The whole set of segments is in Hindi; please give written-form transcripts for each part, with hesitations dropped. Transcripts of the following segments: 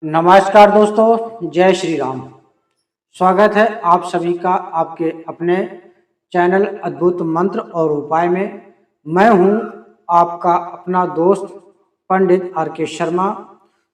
नमस्कार दोस्तों, जय श्री राम। स्वागत है आप सभी का आपके अपने चैनल अद्भुत मंत्र और उपाय में। मैं हूं आपका अपना दोस्त पंडित आर के शर्मा।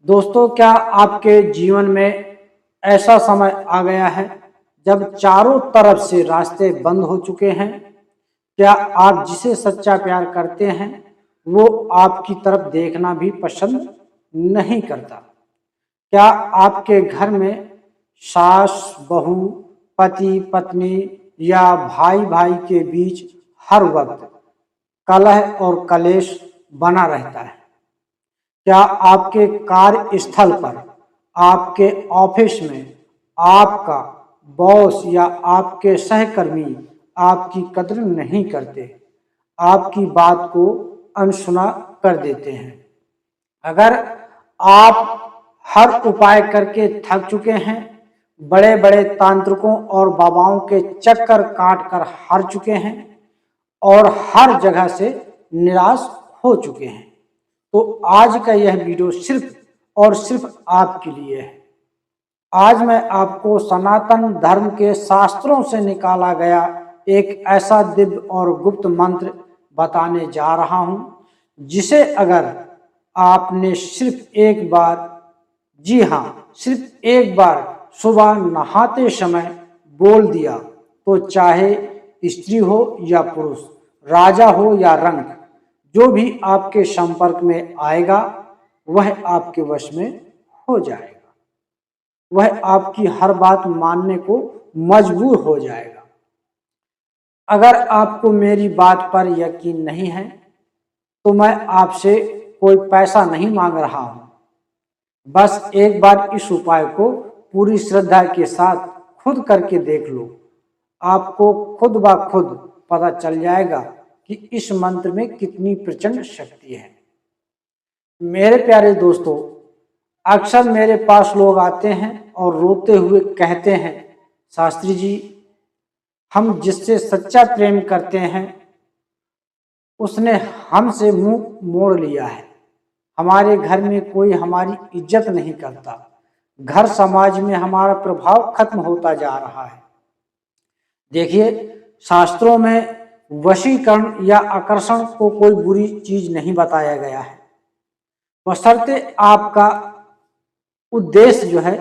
दोस्तों, क्या आपके जीवन में ऐसा समय आ गया है जब चारों तरफ से रास्ते बंद हो चुके हैं? क्या आप जिसे सच्चा प्यार करते हैं वो आपकी तरफ देखना भी पसंद नहीं करता? क्या आपके घर में सास बहू, पति पत्नी या भाई भाई के बीच हर वक्त कलह और कलेश बना रहता है? क्या आपके कार्यस्थल पर, आपके ऑफिस में आपका बॉस या आपके सहकर्मी आपकी कदर नहीं करते, आपकी बात को अनसुना कर देते हैं? अगर आप हर उपाय करके थक चुके हैं, बड़े बड़े तांत्रिकों और बाबाओं के चक्कर काट कर हार चुके हैं और हर जगह से निराश हो चुके हैं, तो आज का यह वीडियो सिर्फ और सिर्फ आपके लिए है। आज मैं आपको सनातन धर्म के शास्त्रों से निकाला गया एक ऐसा दिव्य और गुप्त मंत्र बताने जा रहा हूं, जिसे अगर आपने सिर्फ एक बार, जी हाँ, सिर्फ एक बार सुबह नहाते समय बोल दिया तो चाहे स्त्री हो या पुरुष, राजा हो या रंक, जो भी आपके संपर्क में आएगा वह आपके वश में हो जाएगा। वह आपकी हर बात मानने को मजबूर हो जाएगा। अगर आपको मेरी बात पर यकीन नहीं है तो मैं आपसे कोई पैसा नहीं मांग रहा हूं। बस एक बार इस उपाय को पूरी श्रद्धा के साथ खुद करके देख लो। आपको खुद ब खुद पता चल जाएगा कि इस मंत्र में कितनी प्रचंड शक्ति है। मेरे प्यारे दोस्तों, अक्सर मेरे पास लोग आते हैं और रोते हुए कहते हैं, शास्त्री जी, हम जिससे सच्चा प्रेम करते हैं उसने हमसे मुंह मोड़ लिया है। हमारे घर में कोई हमारी इज्जत नहीं करता। घर समाज में हमारा प्रभाव खत्म होता जा रहा है। देखिए, शास्त्रों में वशीकरण या आकर्षण को कोई बुरी चीज नहीं बताया गया है, बशर्ते आपका उद्देश्य जो है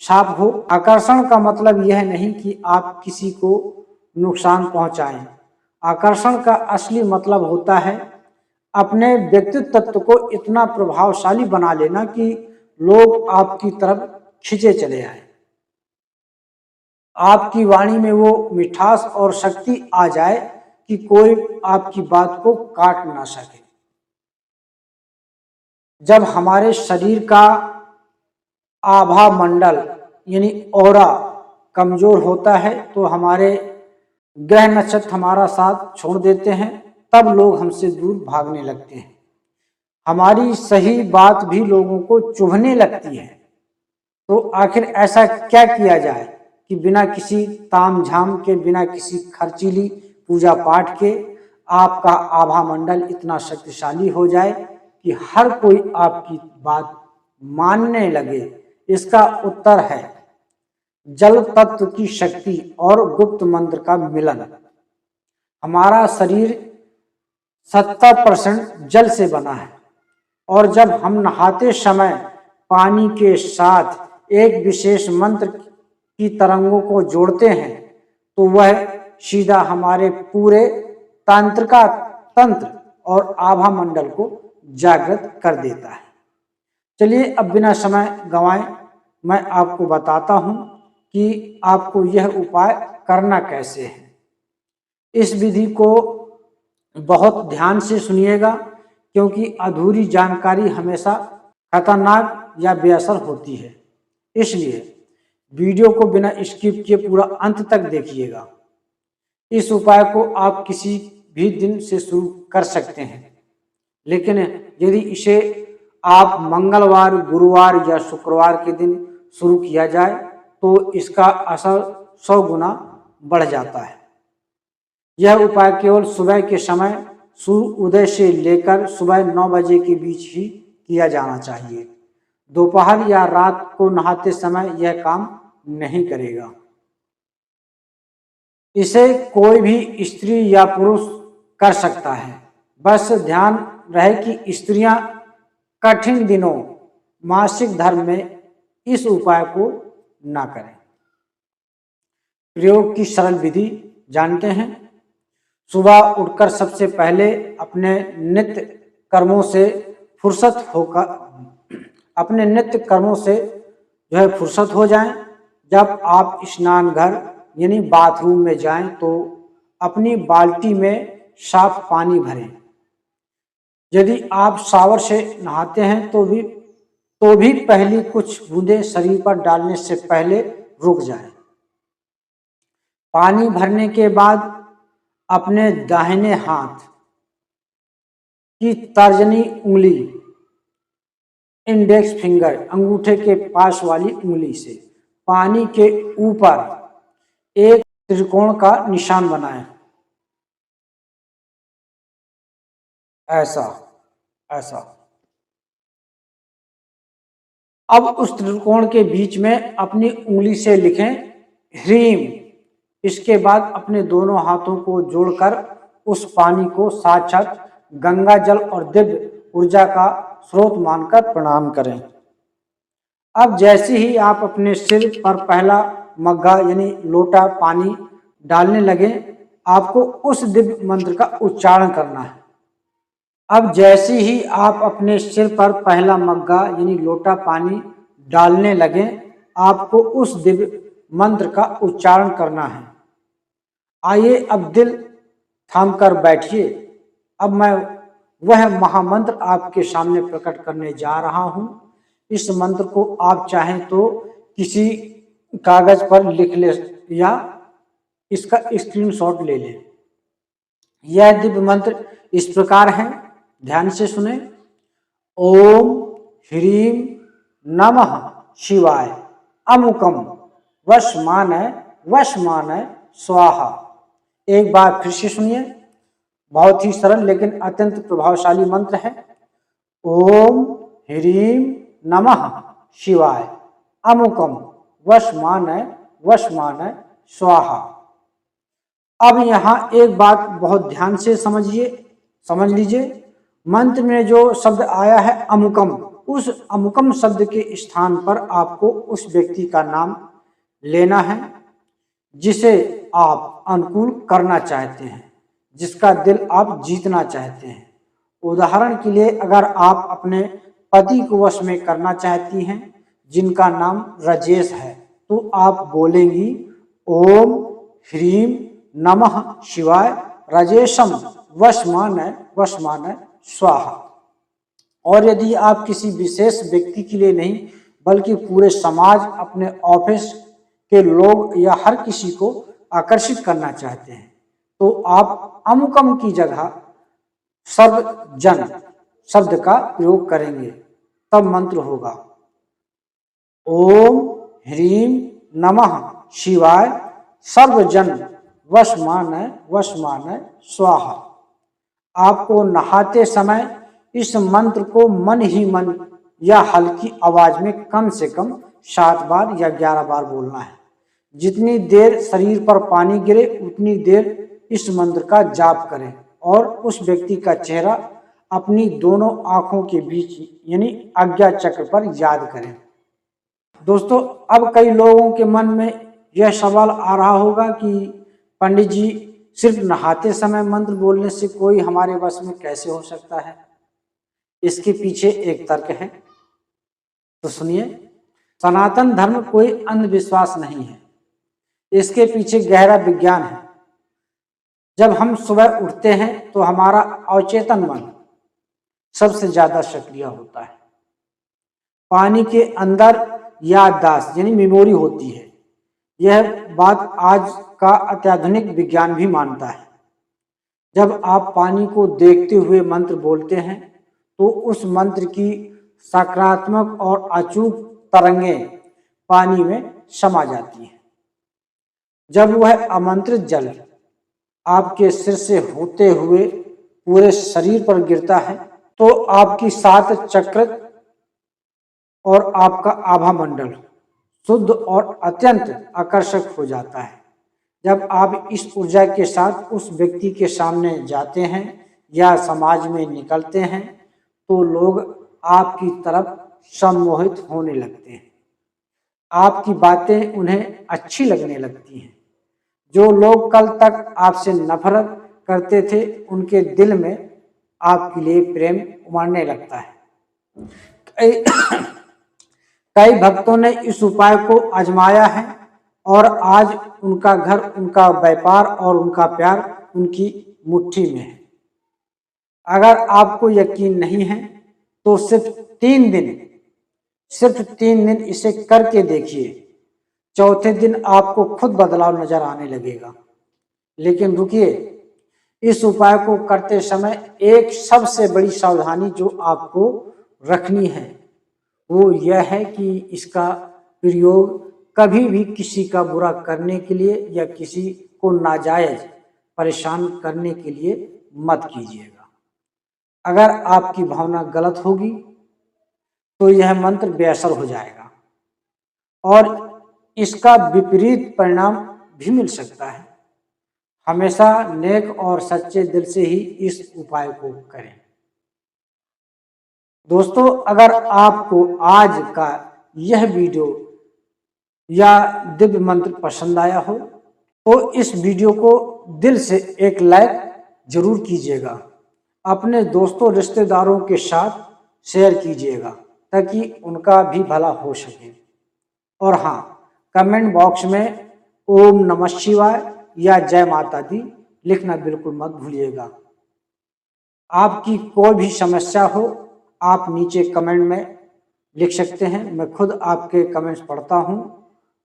साफ हो। आकर्षण का मतलब यह नहीं कि आप किसी को नुकसान पहुंचाएं। आकर्षण का असली मतलब होता है अपने व्यक्तित्व तत्व को इतना प्रभावशाली बना लेना कि लोग आपकी तरफ खिंचे चले आए। आपकी वाणी में वो मिठास और शक्ति आ जाए कि कोई आपकी बात को काट ना सके। जब हमारे शरीर का आभा मंडल यानी ऑरा कमजोर होता है तो हमारे ग्रह नक्षत्र हमारा साथ छोड़ देते हैं, तब लोग हमसे दूर भागने लगते हैं। हमारी सही बात भी लोगों को चुभने लगती है। तो आखिर ऐसा क्या किया जाए कि बिना किसी तामझाम के, बिना किसी खर्चीली पूजा पाठ के आपका आभा मंडल इतना शक्तिशाली हो जाए कि हर कोई आपकी बात मानने लगे? इसका उत्तर है जल तत्व की शक्ति और गुप्त मंत्र का मिलन। हमारा शरीर 70% जल से बना है और जब हम नहाते समय पानी के साथ एक विशेष मंत्र की तरंगों को जोड़ते हैं तो वह सीधा हमारे पूरे तांत्रिका तंत्र और आभा मंडल को जागृत कर देता है। चलिए अब बिना समय गंवाए मैं आपको बताता हूं कि आपको यह उपाय करना कैसे है। इस विधि को बहुत ध्यान से सुनिएगा, क्योंकि अधूरी जानकारी हमेशा खतरनाक या बेअसर होती है। इसलिए वीडियो को बिना स्किप किए पूरा अंत तक देखिएगा। इस उपाय को आप किसी भी दिन से शुरू कर सकते हैं, लेकिन यदि इसे आप मंगलवार, गुरुवार या शुक्रवार के दिन शुरू किया जाए तो इसका असर 100 गुना बढ़ जाता है। यह उपाय केवल सुबह के समय सूर्य उदय से लेकर सुबह 9 बजे के बीच ही किया जाना चाहिए। दोपहर या रात को नहाते समय यह काम नहीं करेगा। इसे कोई भी स्त्री या पुरुष कर सकता है। बस ध्यान रहे कि स्त्रियां कठिन दिनों मासिक धर्म में इस उपाय को ना करें। प्रयोग की सरल विधि जानते हैं। सुबह उठकर सबसे पहले अपने नित्य कर्मों से फुर्सत हो जाएं। जब आप स्नान घर यानी बाथरूम में जाएं तो अपनी बाल्टी में साफ पानी भरें। यदि आप शावर से नहाते हैं तो भी पहली कुछ बूंदें शरीर पर डालने से पहले रुक जाएं। पानी भरने के बाद अपने दाहिने हाथ की तर्जनी उंगली, इंडेक्स फिंगर, अंगूठे के पास वाली उंगली से पानी के ऊपर एक त्रिकोण का निशान बनाएं। ऐसा। अब उस त्रिकोण के बीच में अपनी उंगली से लिखें ह्रीम। इसके बाद अपने दोनों हाथों को जोड़कर उस पानी को साक्षात गंगा जल और दिव्य ऊर्जा का स्रोत मानकर प्रणाम करें। अब जैसे ही आप अपने सिर पर पहला मग्गा यानी लोटा पानी डालने लगे, आपको उस दिव्य मंत्र का उच्चारण करना है। अब जैसे ही आप अपने सिर पर पहला मग्गा यानी लोटा पानी डालने लगे, आपको उस दिव्य मंत्र का उच्चारण करना है। आइए अब दिल थाम कर बैठिए। अब मैं वह महामंत्र आपके सामने प्रकट करने जा रहा हूं। इस मंत्र को आप चाहें तो किसी कागज पर लिख ले या इसका स्क्रीनशॉट ले लें। यह दिव्य मंत्र इस प्रकार है, ध्यान से सुने। ओम ह्रीम नमः शिवाय अमुकम वशमानय स्वाहा। एक बार फिर से सुनिए, बहुत ही सरल लेकिन अत्यंत प्रभावशाली मंत्र है। ओम ह्रीम नमः शिवाय अमुकम वशमानय स्वाहा। अब यहाँ एक बात बहुत ध्यान से समझ लीजिए। मंत्र में जो शब्द आया है अमुकम, उस अमुकम शब्द के स्थान पर आपको उस व्यक्ति का नाम लेना है जिसे आप अनुकूल करना चाहते हैं, जिसका दिल आप जीतना चाहते हैं। उदाहरण के लिए, अगर आप अपने पति को वश में करना चाहती हैं जिनका नाम राजेश है, तो आप बोलेंगी ओम ह्रीम नमः शिवाय राजेशम वशमानय स्वाहा। और यदि आप किसी विशेष व्यक्ति के लिए नहीं बल्कि पूरे समाज, अपने ऑफिस के लोग या हर किसी को आकर्षित करना चाहते हैं, तो आप अमुकम की जगह सर्वजन शब्द का प्रयोग करेंगे। तब मंत्र होगा ओम ह्रीम नमः शिवाय सर्वजन वशमानय स्वाहा। आपको नहाते समय इस मंत्र को मन ही मन या हल्की आवाज में कम से कम 7 बार या 11 बार बोलना है। जितनी देर शरीर पर पानी गिरे उतनी देर इस मंत्र का जाप करें और उस व्यक्ति का चेहरा अपनी दोनों आंखों के बीच यानी आज्ञा चक्र पर याद करें। दोस्तों, अब कई लोगों के मन में यह सवाल आ रहा होगा कि पंडित जी, सिर्फ नहाते समय मंत्र बोलने से कोई हमारे वश में कैसे हो सकता है? इसके पीछे एक तर्क है, तो सुनिए। सनातन धर्म कोई अंधविश्वास नहीं है, इसके पीछे गहरा विज्ञान है। जब हम सुबह उठते हैं तो हमारा अवचेतन मन सबसे ज्यादा सक्रिय होता है। पानी के अंदर याददाश्त यानी मेमोरी होती है। यह बात आज का अत्याधुनिक विज्ञान भी मानता है। जब आप पानी को देखते हुए मंत्र बोलते हैं तो उस मंत्र की सकारात्मक और अचूक तरंगें पानी में समा जाती हैं। जब वह आमंत्रित जल आपके सिर से होते हुए पूरे शरीर पर गिरता है तो आपकी 7 चक्र और आपका आभा मंडल शुद्ध और अत्यंत आकर्षक हो जाता है। जब आप इस ऊर्जा के साथ उस व्यक्ति के सामने जाते हैं या समाज में निकलते हैं तो लोग आपकी तरफ सम्मोहित होने लगते हैं। आपकी बातें उन्हें अच्छी लगने लगती हैं। जो लोग कल तक आपसे नफरत करते थे उनके दिल में आपके लिए प्रेम उमड़ने लगता है। कई कई भक्तों ने इस उपाय को आजमाया है और आज उनका घर, उनका व्यापार और उनका प्यार उनकी मुट्ठी में है। अगर आपको यकीन नहीं है तो सिर्फ तीन दिन इसे करके देखिए। चौथे दिन आपको खुद बदलाव नजर आने लगेगा। लेकिन रुकिए, इस उपाय को करते समय एक सबसे बड़ी सावधानी जो आपको रखनी है वो यह है कि इसका प्रयोग कभी भी किसी का बुरा करने के लिए या किसी को नाजायज परेशान करने के लिए मत कीजिएगा। अगर आपकी भावना गलत होगी तो यह मंत्र बेअसर हो जाएगा और इसका विपरीत परिणाम भी मिल सकता है। हमेशा नेक और सच्चे दिल से ही इस उपाय को करें। दोस्तों, अगर आपको आज का यह वीडियो या दिव्य मंत्र पसंद आया हो तो इस वीडियो को दिल से एक लाइक जरूर कीजिएगा। अपने दोस्तों रिश्तेदारों के साथ शेयर कीजिएगा ताकि उनका भी भला हो सके। और हाँ, कमेंट बॉक्स में ओम नमः शिवाय या जय माता दी लिखना बिल्कुल मत भूलिएगा। आपकी कोई भी समस्या हो आप नीचे कमेंट में लिख सकते हैं। मैं खुद आपके कमेंट्स पढ़ता हूं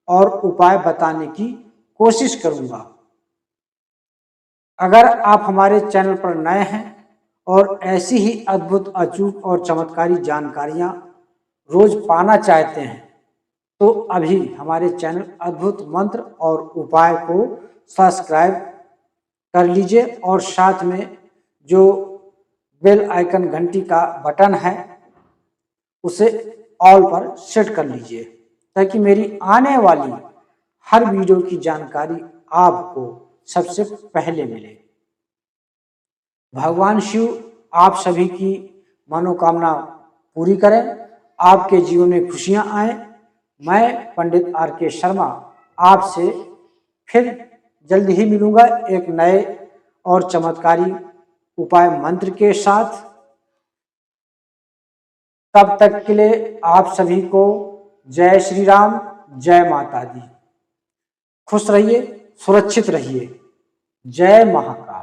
और उपाय बताने की कोशिश करूंगा। अगर आप हमारे चैनल पर नए हैं और ऐसी ही अद्भुत, अचूक और चमत्कारी जानकारियां रोज पाना चाहते हैं तो अभी हमारे चैनल अद्भुत मंत्र और उपाय को सब्सक्राइब कर लीजिए और साथ में जो बेल आइकन घंटी का बटन है उसे ऑल पर सेट कर लीजिए ताकि मेरी आने वाली हर वीडियो की जानकारी आपको सबसे पहले मिले। भगवान शिव आप सभी की मनोकामना पूरी करें, आपके जीवन में खुशियां आए। मैं पंडित आर.के. शर्मा आपसे फिर जल्द ही मिलूंगा एक नए और चमत्कारी उपाय मंत्र के साथ। तब तक के लिए आप सभी को जय श्री राम, जय माता दी। खुश रहिए, सुरक्षित रहिए। जय महाकाल।